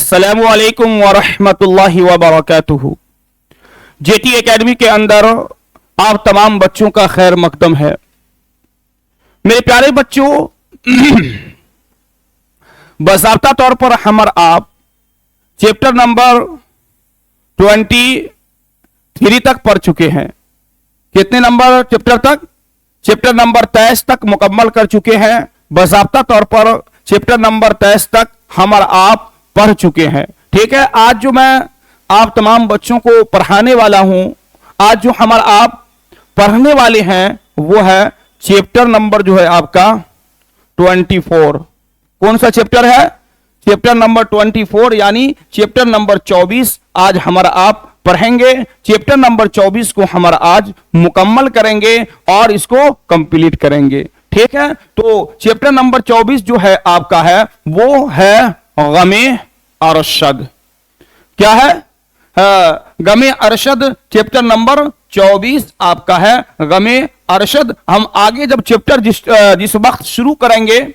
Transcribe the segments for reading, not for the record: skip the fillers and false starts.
अस्सलामु अलैकुम वरहमतुल्लाहि वबरकातुहू। जेटी एकेडमी के अंदर आप तमाम बच्चों का खैर मकदम है। मेरे प्यारे बच्चों, बाज़ाब्ता तौर पर हम आप चैप्टर नंबर 23 तक पढ़ चुके हैं। कितने नंबर चैप्टर तक? चैप्टर नंबर 23 तक मुकम्मल कर चुके हैं। बाज़ाब्ता तौर पर चैप्टर नंबर 23 तक हम आप पढ़ चुके हैं। ठीक है, आज जो मैं आप तमाम बच्चों को पढ़ाने वाला हूं, आज जो हम आप पढ़ने वाले हैं वो है चैप्टर नंबर जो है आपका 24। कौन सा चैप्टर है? चैप्टर नंबर 24 यानी चैप्टर नंबर 24 आज हमारा आप पढ़ेंगे। चैप्टर नंबर 24 को हम आज मुकम्मल करेंगे और इसको कंप्लीट करेंगे। ठीक है, तो चैप्टर नंबर 24 जो है आपका है वो है गमे अरशद। क्या है? गमे अरशद चैप्टर नंबर 24 आपका है गमे अरशद। हम आगे जब चैप्टर जिस वक्त शुरू करेंगे,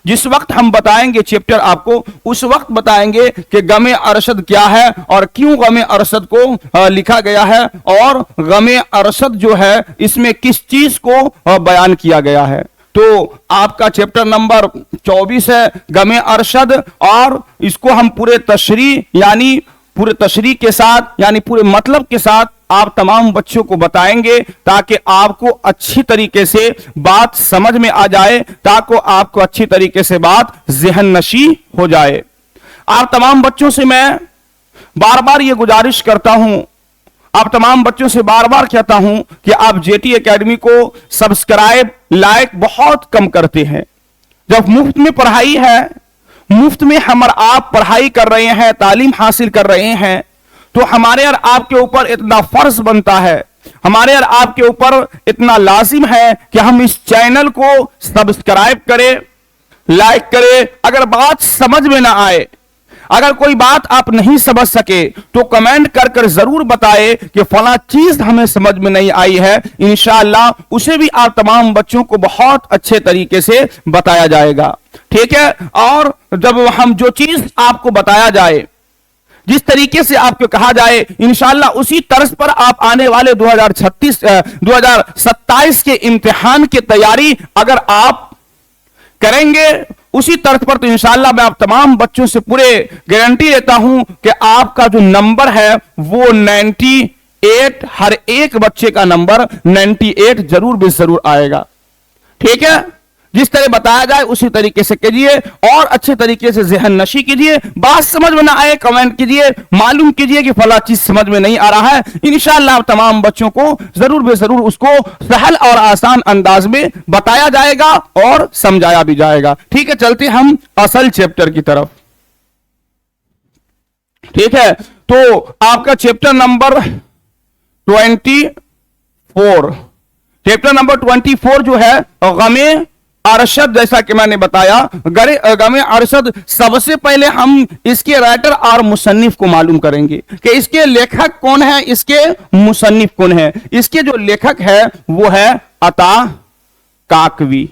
जिस वक्त हम बताएंगे चैप्टर आपको, उस वक्त बताएंगे कि गमे अरशद क्या है और क्यों गमे अरशद को लिखा गया है और गमे अरशद जो है इसमें किस चीज को बयान किया गया है। तो आपका चैप्टर नंबर 24 है गमे अरशद और इसको हम पूरे तशरीह यानी पूरे तशरीह के साथ यानी पूरे मतलब के साथ आप तमाम बच्चों को बताएंगे ताकि आपको अच्छी तरीके से बात समझ में आ जाए, ताकि आपको अच्छी तरीके से बात ज़हन नशी हो जाए। आप तमाम बच्चों से मैं बार बार ये गुजारिश करता हूं, आप तमाम बच्चों से बार बार कहता हूं कि आप जेटी एकेडमी को सब्सक्राइब लाइक बहुत कम करते हैं। जब मुफ्त में पढ़ाई है, मुफ्त में हम आप पढ़ाई कर रहे हैं, तालीम हासिल कर रहे हैं, तो हमारे और आपके ऊपर इतना फर्ज बनता है, हमारे और आपके ऊपर इतना लाजिम है कि हम इस चैनल को सब्सक्राइब करें, लाइक करें। अगर बात समझ में ना आए, अगर कोई बात आप नहीं समझ सके तो कमेंट कर कर जरूर बताए कि फला चीज हमें समझ में नहीं आई है। इंशाअल्लाह उसे भी आप तमाम बच्चों को बहुत अच्छे तरीके से बताया जाएगा। ठीक है, और जब हम जो चीज आपको बताया जाए, जिस तरीके से आपको कहा जाए, इंशाअल्लाह उसी तर्ज पर आप आने वाले 2027 के इम्तिहान की तैयारी अगर आप करेंगे उसी तर्ज पर, तो इंशाअल्लाह मैं आप तमाम बच्चों से पूरे गारंटी लेता हूं कि आपका जो नंबर है वो 98, हर एक बच्चे का नंबर 98 जरूर भी जरूर आएगा। ठीक है, जिस तरह बताया जाए उसी तरीके से कीजिए और अच्छे तरीके से ज़हन नशी कीजिए। बात समझ में ना आए कमेंट कीजिए, मालूम कीजिए कि फला चीज समझ में नहीं आ रहा है। इंशाअल्लाह तमाम बच्चों को जरूर बे जरूर उसको सहल और आसान अंदाज में बताया जाएगा और समझाया भी जाएगा। ठीक है, चलते हम असल चैप्टर की तरफ। ठीक है, तो आपका चैप्टर नंबर 24, चैप्टर नंबर 24 जो है गमे अरशद, जैसा कि मैंने बताया गमे अरशद। सबसे पहले हम इसके राइटर और मुसन्निफ को मालूम करेंगे कि इसके लेखक कौन है, इसके मुसन्निफ कौन है। इसके जो लेखक है वो है अता काकवी।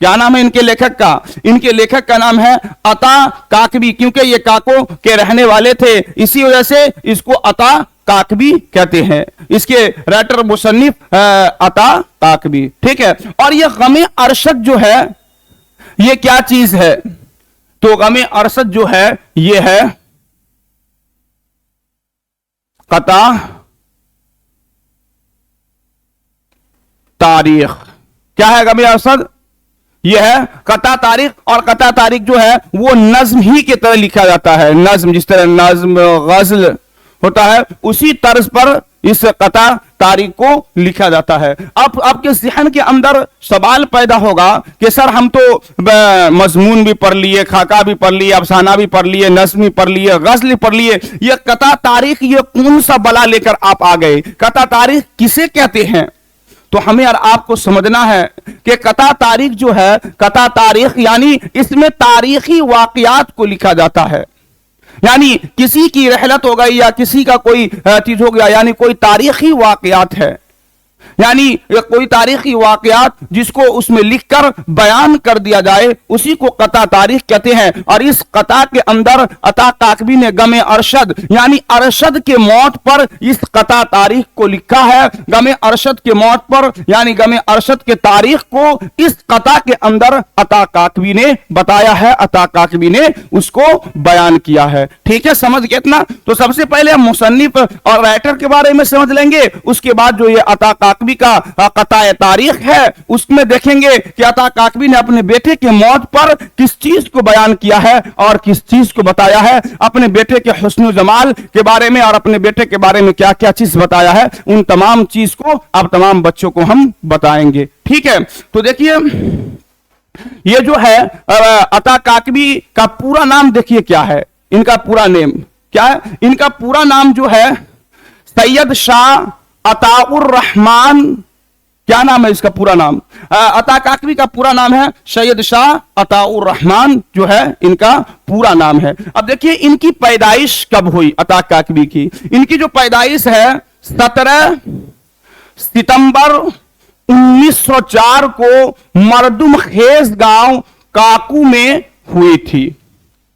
क्या नाम है इनके लेखक का? इनके लेखक का नाम है अता काकवी, क्योंकि ये काको के रहने वाले थे, इसी वजह से इसको अता काकवी कहते हैं। इसके राइटर मुसन्निफ अता काकवी। ठीक है, और ये गमे अरशद जो है ये क्या चीज है? तो गमे अरशद जो है ये है कता तारीख। क्या है गमे अरशद? यह है कता तारीख, और कता तारीख जो है वो नज्म ही की तरह लिखा जाता है। नज्म, जिस तरह नज्म गजल होता है उसी तर्ज पर इस कता तारीख को लिखा जाता है। अब आपके ज़हन के अंदर सवाल पैदा होगा कि सर हम तो मजमून भी पढ़ लिए, खाका भी पढ़ लिए, अफसाना भी पढ़ लिए, नज्म भी पढ़ लिए, गज़ल पढ़ लिए, ये कता तारीख ये कौन सा बला लेकर आप आ गए? कता तारीख किसे कहते हैं? तो हमें और आपको समझना है कि कता तारीख जो है, कता तारीख यानी इसमें तारीखी वाकयात को लिखा जाता है। यानी किसी की रहलत हो गई या किसी का कोई चीज हो गया, यानी कोई तारीखी वाकयात है। यानी कोई तारीखी वाकयात जिसको उसमें लिखकर बयान कर दिया जाए उसी को कता तारीख कहते हैं। और इस कता के अंदर अता काकवी ने गमे अरशद यानी अरशद के मौत पर इस कता तारीख को लिखा है। गमे अरशद के मौत पर यानी गमे अरशद के तारीख को इस कता के अंदर अता काकवी ने बताया है, अता काकवी ने उसको बयान किया है। ठीक है, समझ गए इतना? तो सबसे पहले हम मुसन्निफ और राइटर के बारे में समझ लेंगे, उसके बाद जो ये अता काकवी का कताए तारीख है उसमें देखेंगे कि अता काकवी ने अपने बेटे के मौत पर किस चीज को बयान किया है और किस चीज को बताया है, अपने बेटे के हुस्न जमाल के बारे में और अपने बेटे के बारे में क्या क्या चीज बताया है, उन तमाम चीज को अब तमाम बच्चों को हम बताएंगे। ठीक है, तो देखिए ये जो है अता काकवी का पूरा नाम देखिए क्या है, इनका पूरा नेम क्या है? इनका पूरा नाम जो है सैयद शाह अताउर रहमान, क्या नाम है इसका पूरा नाम? अता काकवी का पूरा नाम है सैयद शाह अताउर रहमान, जो है इनका पूरा नाम है। अब देखिए इनकी पैदाइश कब हुई अता काकवी की? इनकी जो पैदाइश है 17 सितंबर 1904 को मरदुम खेज गांव काकू में हुई थी।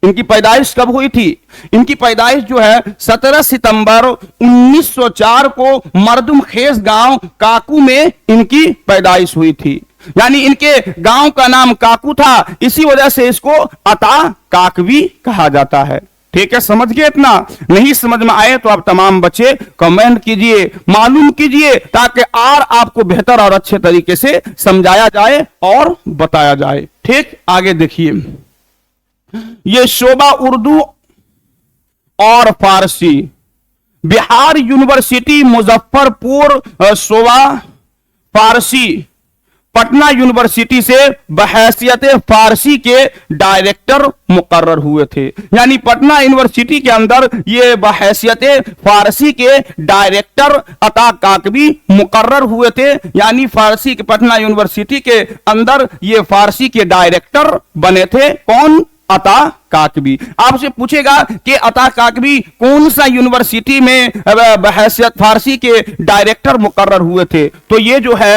इनकी पैदाइश कब हुई थी? इनकी पैदाइश जो है 17 सितंबर 1904 को मरदुम खेज गांव काकू में इनकी पैदाइश हुई थी। यानी इनके गांव का नाम काकू था, इसी वजह से इसको अता काकवी कहा जाता है। ठीक है, समझ गए इतना? नहीं समझ में आए तो आप तमाम बच्चे कमेंट कीजिए, मालूम कीजिए, ताकि और आपको बेहतर और अच्छे तरीके से समझाया जाए और बताया जाए। ठीक, आगे देखिए, ये शोबा उर्दू और फारसी बिहार यूनिवर्सिटी मुजफ्फरपुर शोबा फारसी पटना यूनिवर्सिटी से बहैसियत फारसी के डायरेक्टर मुकर्रर हुए थे। यानी पटना यूनिवर्सिटी के अंदर ये बहैसियत फारसी के डायरेक्टर अता काकवी मुकर्रर हुए थे। यानी फारसी के पटना यूनिवर्सिटी के अंदर ये फारसी के डायरेक्टर बने थे। कौन? अता काकवी। आपसे पूछेगा कि अता काकवी कौन सा यूनिवर्सिटी में बहैसियत फारसी के डायरेक्टर मुकर्रर हुए थे? तो ये जो है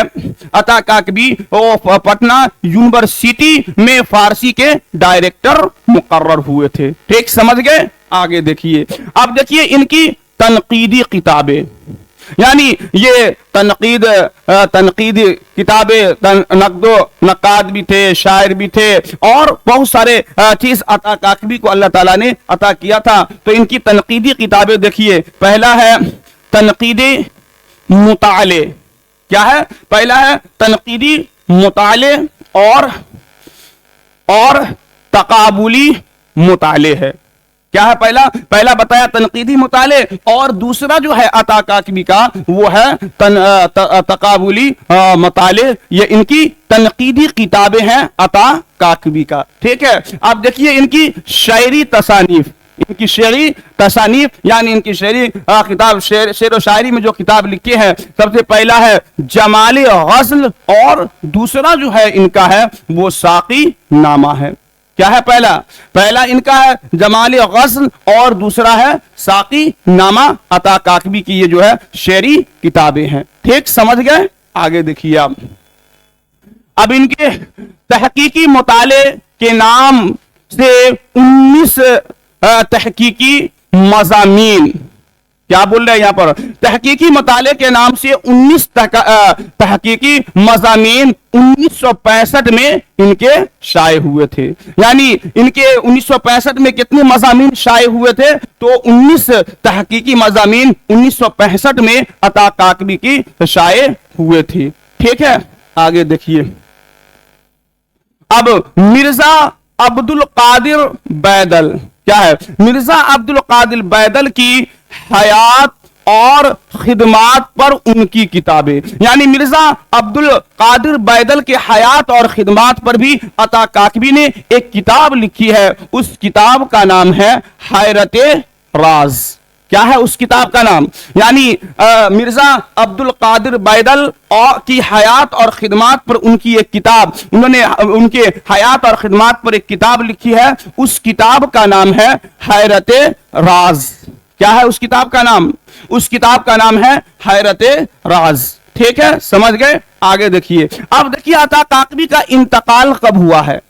अता काकवी पटना यूनिवर्सिटी में फारसी के डायरेक्टर मुकर्रर हुए थे। ठीक, समझ गए? आगे देखिए, अब देखिए इनकी तनकीदी किताबें, यानी ये तनकीदी किताबें, नकदो नकाद भी थे, शायर भी थे और बहुत सारे चीज अता काकवी को अल्लाह ताला ने अता किया था। तो इनकी तनकीदी किताबें देखिए, पहला है तनकीदी मुताले। क्या है? पहला है तनकीदी मुताले और तकाबुली मुताले है। क्या है? पहला बताया तनकीदी मुताले, और दूसरा जो है अता काकवी का वो है तकाबुली मुताले। ये इनकी तनकीदी किताबें हैं अता काकवी का। ठीक है, अब देखिए इनकी शायरी तसानीफ, इनकी शेरी तसानीफ यानी इनकी शेरी किताब, शेर व शायरी में जो किताब लिखी है, सबसे पहला है जमाल गज़ल और दूसरा जो है इनका है वो साकी नामा है। क्या है? पहला इनका है जमाल गज़ल और दूसरा है साकी नामा। अता काकवी की ये जो है शेरी किताबें हैं। ठीक, समझ गए? आगे देखिए आप, अब इनके तहकीकी मुताले के नाम से 19 तहकीकी मज़ामीन, क्या बोल रहे हैं यहां पर? तहकीकी मुताले के नाम से 19 तहकीकी मज़ामीन 1965 में इनके शाये हुए थे। यानी इनके 1965 में कितने मज़ामीन शाये हुए थे? तो 19 तहकीकी मज़ामीन 1965 में अता काकवी की शाये हुए थे। ठीक है, आगे देखिए, अब मिर्जा अब्दुल कादिर बैदल, क्या है? मिर्जा अब्दुल कादिर बैदल की हयात और खिदमात पर उनकी किताबें, यानी मिर्जा अब्दुल कादिर बैदल के हयात और खिदमात पर भी अता काकवी ने एक किताब लिखी है। उस किताब का नाम है हैरते राज। क्या है उस किताब का नाम? यानी मिर्जा अब्दुल कादिर बैदल की हयात और खिदमात पर उनकी एक किताब, उन्होंने उनके हयात और खिदमात पर एक किताब लिखी है। उस किताब का नाम है हैरते राज। क्या है उस किताब का नाम? उस किताब का नाम है हैरते राज। ठीक है, समझ गए। आगे देखिए, अब देखिए अता काकवी का इंतकाल कब हुआ है।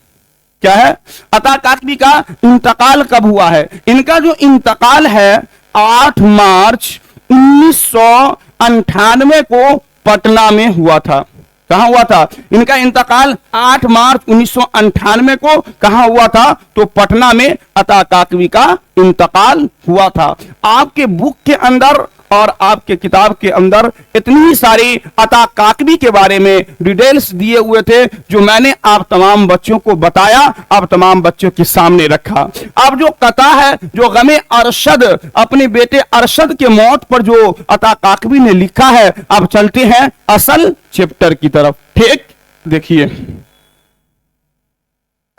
क्या है, अता काकवी का इंतकाल कब हुआ है। इनका जो इंतकाल है 8 मार्च 1998 को पटना में हुआ था। कहां हुआ था इनका इंतकाल, 8 मार्च 1998 को कहां हुआ था, तो पटना में अता काकवी का इंतकाल हुआ था। आपके बुक के अंदर और आपके किताब के अंदर इतनी सारी अता काकवी के बारे में डिटेल्स दिए हुए थे, जो मैंने आप तमाम बच्चों को बताया, आप तमाम बच्चों के सामने रखा। अब जो कथा है, जो गमे अरशद, अपने बेटे अरशद के मौत पर जो अता काकवी ने लिखा है, अब चलते हैं असल चैप्टर की तरफ। ठीक, देखिए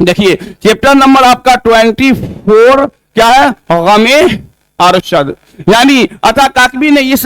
देखिए चैप्टर नंबर आपका 24 क्या है, गमे अरशद। यानी अता काकवी ने इस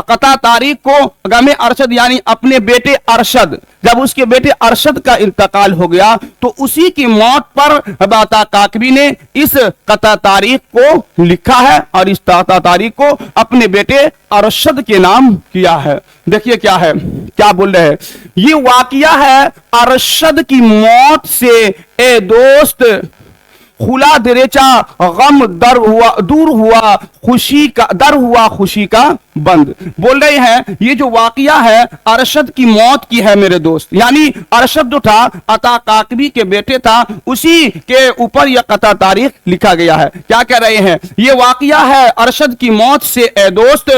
कथा तारीख को गमे अरशद, यानी अपने बेटे अरशद, जब उसके बेटे अरशद का इंतकाल हो गया तो उसी की मौत पर अता काकवी ने इस कथा तारीख को लिखा है और इस कथा तारीख को अपने बेटे अरशद के नाम किया है। देखिए क्या है, क्या बोल रहे हैं, ये वाकया है अरशद की मौत से ए दोस्त खुला दरेचा गम दूर हुआ खुशी का दर हुआ खुशी का बंद। बोल रहे हैं ये जो वाकया है अरशद की मौत की है मेरे दोस्त, यानी अरशद जो था अता काकवी के बेटे था, उसी के ऊपर यह कथा तारीख लिखा गया है। क्या कह रहे हैं, ये वाकया है अरशद की मौत से ए दोस्त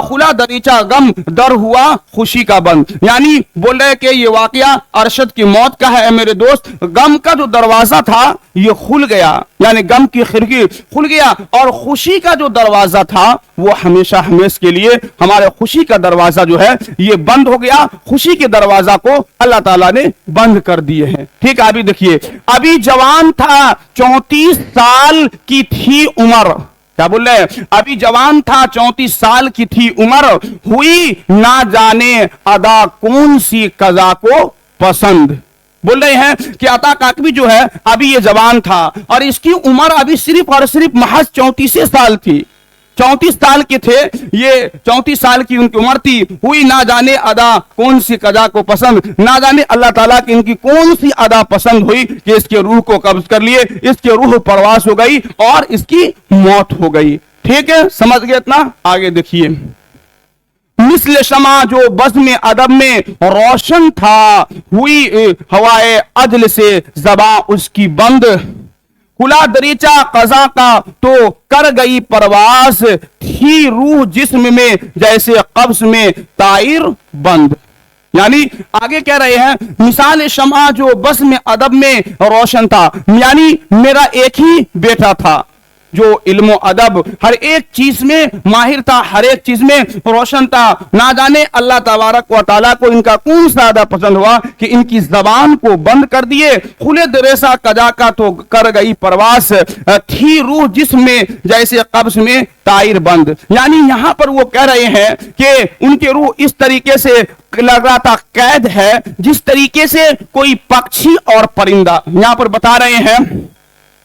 खुला दरीचा गम दर हुआ खुशी का बंद। यानी बोल रहे कि ये वाकया अरशद की मौत का है मेरे दोस्त, गम का जो दरवाजा था ये खुल गया, यानी गम की खिड़की खुल गया, और खुशी का जो दरवाजा था वो हमेशा हमेशा के लिए हमारे खुशी का दरवाजा जो है ये बंद हो गया। खुशी के दरवाजा को अल्लाह ताला ने बंद कर दिए हैं। ठीक है, अभी देखिए, अभी जवान था 34 साल की थी उम्र। क्या बोल रहे हैं, अभी जवान था 34 साल की थी उम्र, हुई ना जाने अदा कौन सी कजा को पसंद। बोल रहे हैं कि अता काकवी जो है अभी ये जवान था और इसकी उम्र अभी सिर्फ और सिर्फ महज 34 साल थी। 34 साल के थे ये, 34 साल की उनकी उम्र थी। हुई ना जाने अदा कौन सी कजा को पसंद, ना जाने अल्लाह ताला की इनकी कौन सी अदा पसंद हुई कि इसके रूह को कब्ज कर लिए, इसके रूह परवास हो गई और इसकी मौत हो गई। ठीक है, समझ गए इतना। आगे देखिए, मिस्ल शमा जो बज़्म अदब में रोशन था, हुई हवाए अदल से ज़बां उसकी बंद, खुला दरीचा कज़ा का तो कर गई परवास, थी रूह जिस्म में जैसे कब्ज़ में ताइर बंद। यानी आगे कह रहे हैं, मिसाल शमा जो बज़्म अदब में रोशन था, यानी मेरा एक ही बेटा था जो इल्म अदब हर एक चीज में माहिर था, हर एक चीज में रोशन था। ना जाने अल्लाह तबारक व तआला को इनका कौन सा अदा पसंद हुआ कि इनकी जबान को बंद कर दिए। खुले दरेसा कजा का तो कर गई परवास, थी रूह जिसमें जैसे कब्ज में ताइर बंद। यानी यहां पर वो कह रहे हैं कि उनके रूह इस तरीके से लग रहा था कैद है, जिस तरीके से कोई पक्षी और परिंदा, यहां पर बता रहे हैं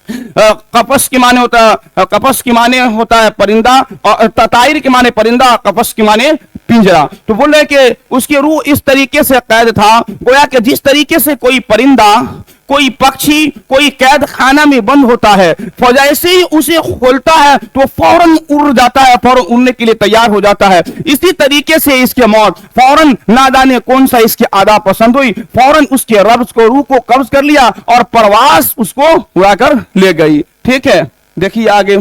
कपस के माने होता है, कपस के माने होता है परिंदा, और ताइर के माने परिंदा, कपस के माने पिंजरा। तो बोल रहे कि उसके रूह इस तरीके से कैद था, गोया कि जिस तरीके से कोई परिंदा, कोई पक्षी, कोई कैद खाना में बंद होता है, जैसे ही उसे खोलता है तो फौरन उड़ जाता है, फौरन उड़ने के लिए तैयार हो जाता है। इसी तरीके से इसके मौत फौरन ना जाने कौन सा इसके आदा पसंद हुई, फौरन उसके रब्ज को, रूह को कब्ज कर लिया और परवास उसको उड़ाकर ले गई। ठीक है, देखिए आगे,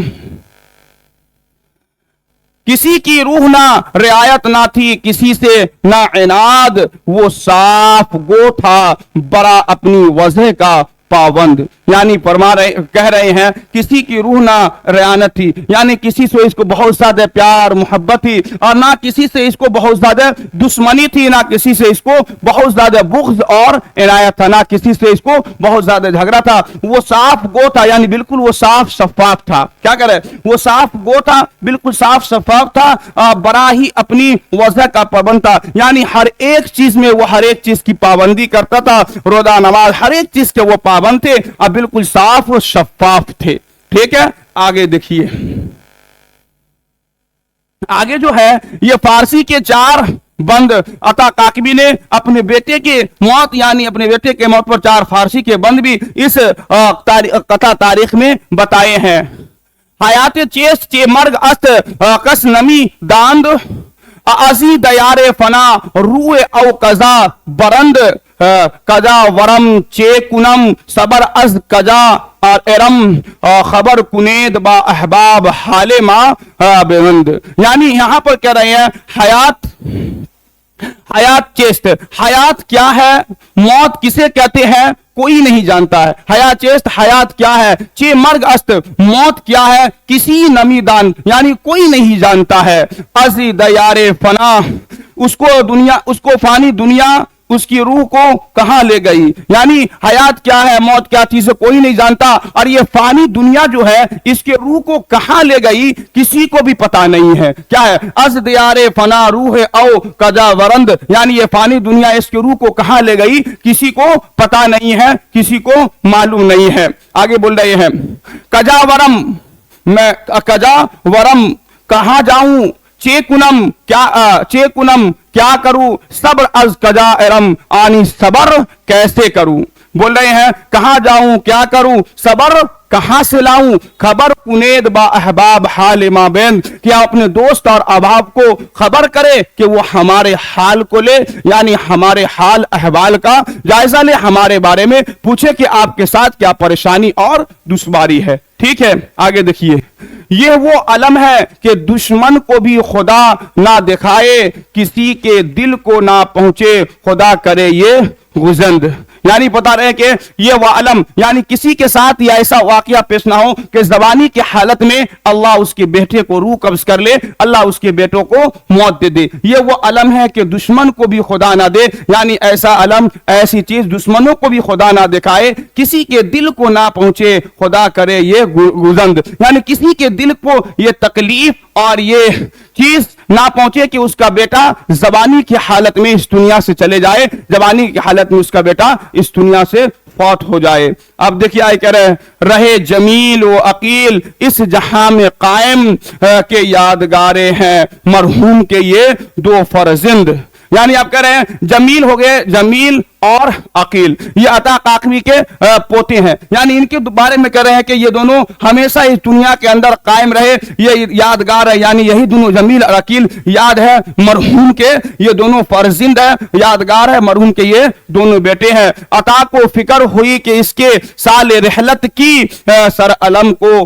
किसी की रूह ना रियायत ना थी, किसी से ना इनाद, वो साफ गो था बड़ा अपनी वजह का पाबंद। यानी कह रहे हैं किसी की रूह ना रियानत थी, यानी किसी से इसको बहुत ज्यादा प्यार मोहब्बत थी, और ना किसी से इसको बहुत ज्यादा दुश्मनी थी, ना किसी से इसको बहुत ज्यादा बुग़्ज़ और इनायत था, ना किसी से इसको बहुत ज्यादा झगड़ा था। वो साफ गो था, यानी बिल्कुल वो साफ शफाफ था। क्या करे, वो साफ गो था, बिल्कुल साफ शफाफ था, बड़ा ही अपनी वजह का पाबंद था। यानी हर एक चीज में वो हर एक चीज की पाबंदी करता था, रोजा नमाज हर एक चीज के वो पाबंद थे, अब बिल्कुल साफ और शफाफ थे। ठीक है, आगे देखिए, आगे जो है ये फारसी के 4 बंद। अता काकबी ने अपने बेटे के मौत यानी अपने बेटे के मौत पर 4 फारसी के बंद भी इस कथा तारीख में बताए हैं। हयात चेस्ट चे मर्ग अस्त कस नमी दांद अजी दयारे फना रूए औ कजा बरंद कजा वरम चे कुनम सबर अज कजा और एरम खबर कुनेद बा अहबाब हाले मा बेवंद। यानी यहां पर कह रहे हैं हयात चेस्ट, हयात क्या है, मौत किसे कहते हैं, कोई नहीं जानता है। हयात चेस्ट, हयात क्या है, चे मर्ग अस्त, मौत क्या है, किसी नमीदान यानी कोई नहीं जानता है। अजी दयारे फना, उसको फानी दुनिया उसकी रूह को कहां ले गई, यानी हयात क्या है, मौत क्या चीज है, कोई नहीं जानता, और ये फानी दुनिया जो है इसके रूह को कहां ले गई किसी को भी पता नहीं है। क्या है, अज दियारे फना रूह औ कजा वरंद, यानी ये फानी दुनिया इसके रूह को कहां ले गई किसी को पता नहीं है, किसी को मालूम नहीं है। आगे बोल रहे हैं कजा वरम, मैं कजा वरम कहां जाऊं, चेकुनम क्या करूं, सब्र अज कजा एरम आनी सबर कैसे करूं। बोल रहे हैं कहां जाऊं, क्या करूं, सबर कहां से लाऊं, खबर कुनेद बा अहबाब हाल मा बैन, कि अपने दोस्त और अहबाब को खबर करे कि वो हमारे हाल को ले, यानी हमारे हाल अहवाल का जायजा ले, हमारे बारे में पूछे कि आपके साथ क्या परेशानी और दुश्वारी है। ठीक है, आगे देखिए, ये वो अलम है कि दुश्मन को भी खुदा ना दिखाए, किसी के दिल को ना पहुंचे, खुदा करे ये गुजंद। यानी बता रहे हैं कि ये वह अलम, यानी किसी के साथ या ऐसा वाकया पेश ना हो कि जवानी की हालत में अल्लाह उसके बेटे को रूह कब्ज कर ले, अल्लाह उसके बेटों को मौत दे दे। ये वो अलम है कि दुश्मन को भी खुदा ना दे, यानी ऐसा अलम, ऐसी चीज दुश्मनों को भी खुदा ना दिखाए, किसी के दिल को ना पहुंचे, खुदा करे ये गुजंद। यानी किसी के दिल को ये तकलीफ और ये चीज ना पहुंचे कि उसका बेटा जवानी की हालत में इस दुनिया से चले जाए, जवानी की हालत में उसका बेटा इस दुनिया से फौत हो जाए। अब देखिए आए कह रहे जमील व अकील इस जहां में कायम के यादगारे हैं, मरहूम के ये 2 फर्जिंद। यानी आप कह रहे हैं जमील हो गए, जमील और अकील, ये अता काकवी के पोते हैं, यानी इनके बारे में कह रहे हैं कि ये दोनों हमेशा इस दुनिया के अंदर कायम रहे, ये यादगार है, यानी यही दोनों जमील और अकील याद है मरहूम के, ये दोनों फर्जिंद है, यादगार है मरहूम के ये दोनों बेटे हैं। अता को फिक्र हुई कि इसके साल रहलत की सर अलम को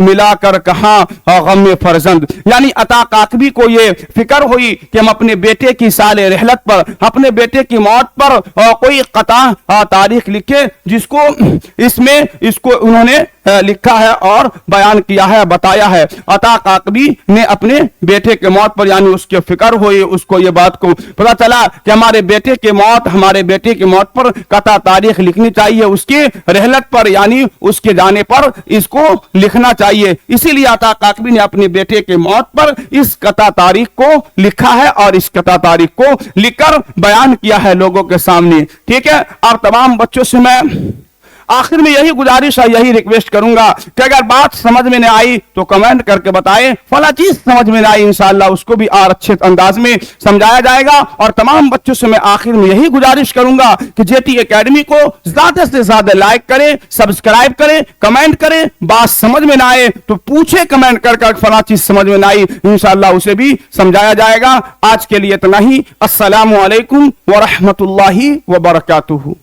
मिलाकर कहां गम फर्जंद, यानी अता काकवी को ये फिक्र हुई कि हम अपने बेटे की साल रहलत पर, अपने बेटे की मौत पर कोई कता तारीख लिखे जिसको इसमें इसको उन्होंने लिखा है और बयान किया है, बताया है। अता काकवी ने अपने बेटे के मौत पर यानी उसके फिक्र हुई, उसको ये बात को पता चला कि हमारे बेटे के मौत पर कता तारीख लिखनी चाहिए, उसके रहलत पर यानी उसके जाने पर इसको लिखना चाहिए। इसीलिए अता काकवी ने अपने बेटे के मौत पर इस कता तारीख को लिखा है और इस कता तारीख को लिखकर बयान किया है लोगों के सामने। ठीक है, अब तमाम बच्चों से मैं आखिर में यही गुजारिश है, यही रिक्वेस्ट करूंगा कि अगर बात समझ में नहीं आई तो कमेंट करके बताएं, फला चीज समझ में नहीं आई इंशाअल्लाह उसको भी और अच्छे अंदाज में समझाया जाएगा। और तमाम बच्चों से मैं आखिर में यही गुजारिश करूंगा कि जेटी एकेडमी को ज्यादा से ज्यादा लाइक करें, सब्सक्राइब करें, कमेंट करें। बात समझ में ना आए तो पूछे कमेंट कर फला चीज समझ में ना आई, इंशाअल्लाह उसे भी समझाया जाएगा। आज के लिए इतना ही। अस्सलामु अलैकुम व रहमतुल्लाहि व बरकातुहू।